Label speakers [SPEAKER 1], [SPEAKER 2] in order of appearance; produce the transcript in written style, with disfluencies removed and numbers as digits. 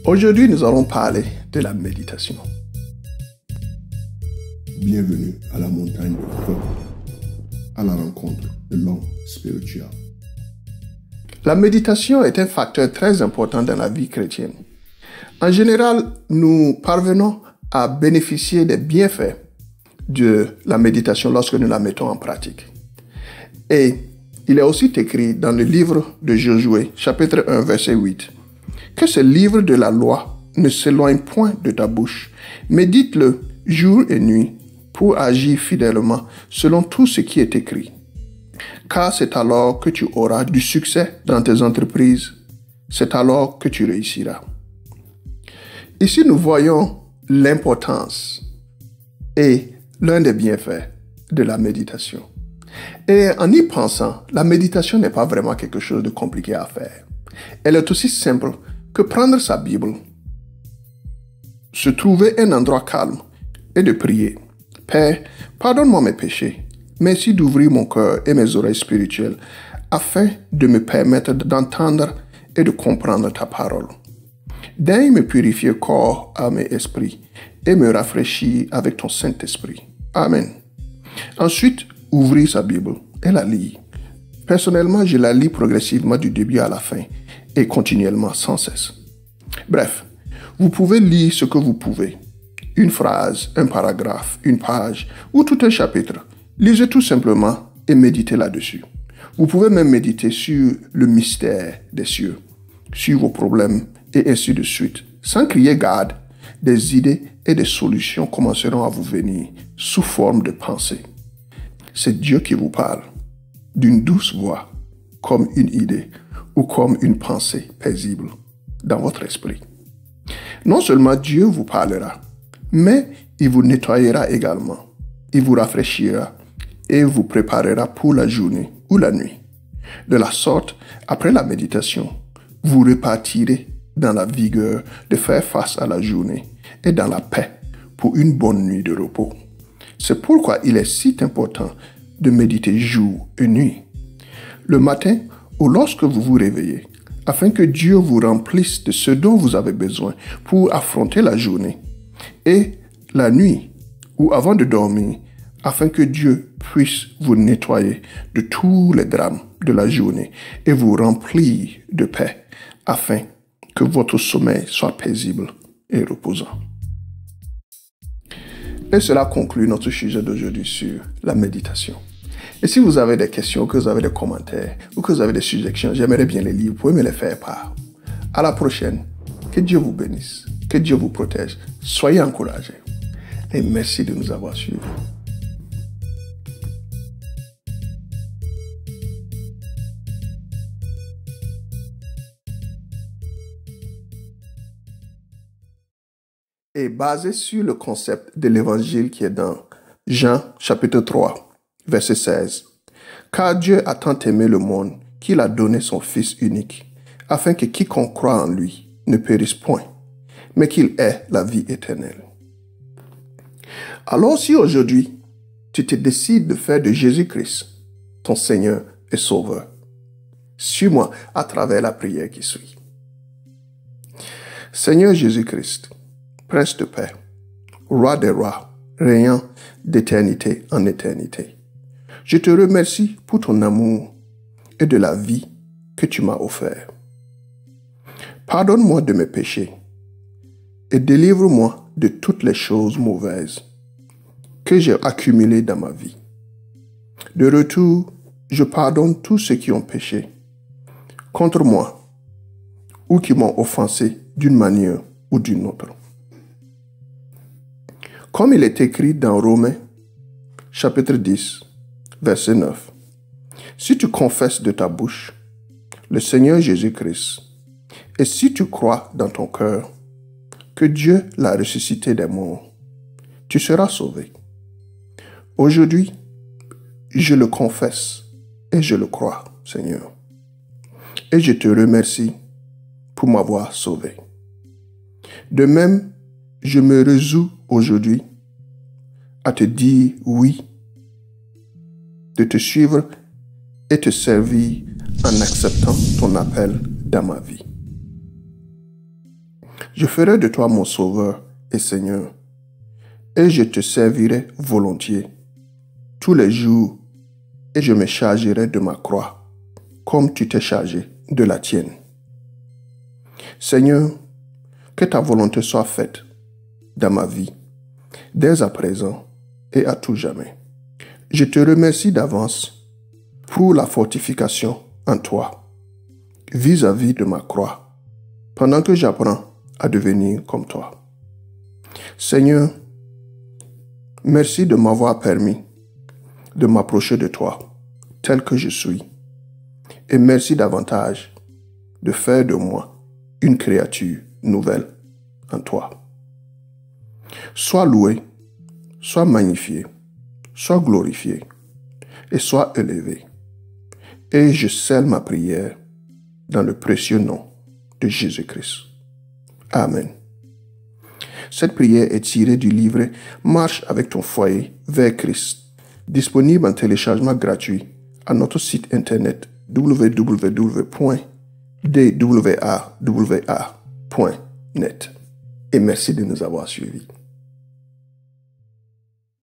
[SPEAKER 1] Aujourd'hui, nous allons parler de la méditation.
[SPEAKER 2] Bienvenue à la montagne de feu, à la rencontre de l'homme spirituel.
[SPEAKER 1] La méditation est un facteur très important dans la vie chrétienne. En général, nous parvenons à bénéficier des bienfaits de la méditation lorsque nous la mettons en pratique. Et il est aussi écrit dans le livre de Josué, chapitre 1, verset 8, que ce livre de la loi ne s'éloigne point de ta bouche. Médite-le jour et nuit pour agir fidèlement selon tout ce qui est écrit. Car c'est alors que tu auras du succès dans tes entreprises. C'est alors que tu réussiras. Ici, nous voyons l'importance et l'un des bienfaits de la méditation. Et en y pensant, la méditation n'est pas vraiment quelque chose de compliqué à faire. Elle est aussi simple que prendre sa Bible, se trouver un endroit calme et de prier. Père, pardonne-moi mes péchés. Merci d'ouvrir mon cœur et mes oreilles spirituelles afin de me permettre d'entendre et de comprendre ta parole. Daigne me purifier corps, âme et esprit et me rafraîchir avec ton Saint-Esprit. Amen. Ensuite, ouvrir sa Bible et la lire. Personnellement, je la lis progressivement du début à la fin et continuellement sans cesse. Bref, vous pouvez lire ce que vous pouvez. Une phrase, un paragraphe, une page ou tout un chapitre. Lisez tout simplement et méditez là-dessus. Vous pouvez même méditer sur le mystère des cieux, sur vos problèmes et ainsi de suite. Sans crier garde, des idées et des solutions commenceront à vous venir sous forme de pensée. C'est Dieu qui vous parle, d'une douce voix, comme une idée ou comme une pensée paisible dans votre esprit. Non seulement Dieu vous parlera, mais il vous nettoyera également. Il vous rafraîchira et vous préparera pour la journée ou la nuit. De la sorte, après la méditation, vous repartirez dans la vigueur de faire face à la journée et dans la paix pour une bonne nuit de repos. C'est pourquoi il est si important de méditer jour et nuit, le matin ou lorsque vous vous réveillez, afin que Dieu vous remplisse de ce dont vous avez besoin pour affronter la journée, et la nuit ou avant de dormir, afin que Dieu puisse vous nettoyer de tous les drames de la journée et vous remplir de paix, afin que votre sommeil soit paisible et reposant. Et cela conclut notre sujet d'aujourd'hui sur la méditation. Et si vous avez des questions, que vous avez des commentaires ou que vous avez des suggestions, j'aimerais bien les lire. Vous pouvez me les faire part. À la prochaine. Que Dieu vous bénisse. Que Dieu vous protège. Soyez encouragés. Et merci de nous avoir suivis. Et basé sur le concept de l'évangile qui est dans Jean chapitre 3, verset 16. Car Dieu a tant aimé le monde qu'il a donné son Fils unique, afin que quiconque croit en lui ne périsse point, mais qu'il ait la vie éternelle. Alors si aujourd'hui, tu te décides de faire de Jésus-Christ ton Seigneur et Sauveur, suis-moi à travers la prière qui suit. Seigneur Jésus-Christ, Prince de paix, Roi des rois, régnant d'éternité en éternité. Je te remercie pour ton amour et de la vie que tu m'as offert. Pardonne-moi de mes péchés et délivre-moi de toutes les choses mauvaises que j'ai accumulées dans ma vie. De retour, je pardonne tous ceux qui ont péché contre moi ou qui m'ont offensé d'une manière ou d'une autre. Comme il est écrit dans Romains, chapitre 10, verset 9. Si tu confesses de ta bouche le Seigneur Jésus-Christ, et si tu crois dans ton cœur que Dieu l'a ressuscité des morts, tu seras sauvé. Aujourd'hui, je le confesse et je le crois, Seigneur. Et je te remercie pour m'avoir sauvé. De même, je me résous aujourd'hui à te dire oui, de te suivre et te servir en acceptant ton appel dans ma vie. Je ferai de toi mon Sauveur et Seigneur, et je te servirai volontiers tous les jours, et je me chargerai de ma croix, comme tu t'es chargé de la tienne. Seigneur, que ta volonté soit faite dans ma vie, dès à présent et à tout jamais. Je te remercie d'avance pour la fortification en toi, vis-à-vis de ma croix, pendant que j'apprends à devenir comme toi. Seigneur, merci de m'avoir permis de m'approcher de toi, tel que je suis. Et merci davantage de faire de moi une créature nouvelle en toi. Sois loué, sois magnifié, sois glorifié et sois élevé. Et je scelle ma prière dans le précieux nom de Jésus-Christ. Amen. Cette prière est tirée du livret Marche avec ton foyer vers Christ, disponible en téléchargement gratuit à notre site internet www.dwawa.net. Et merci de nous avoir suivis.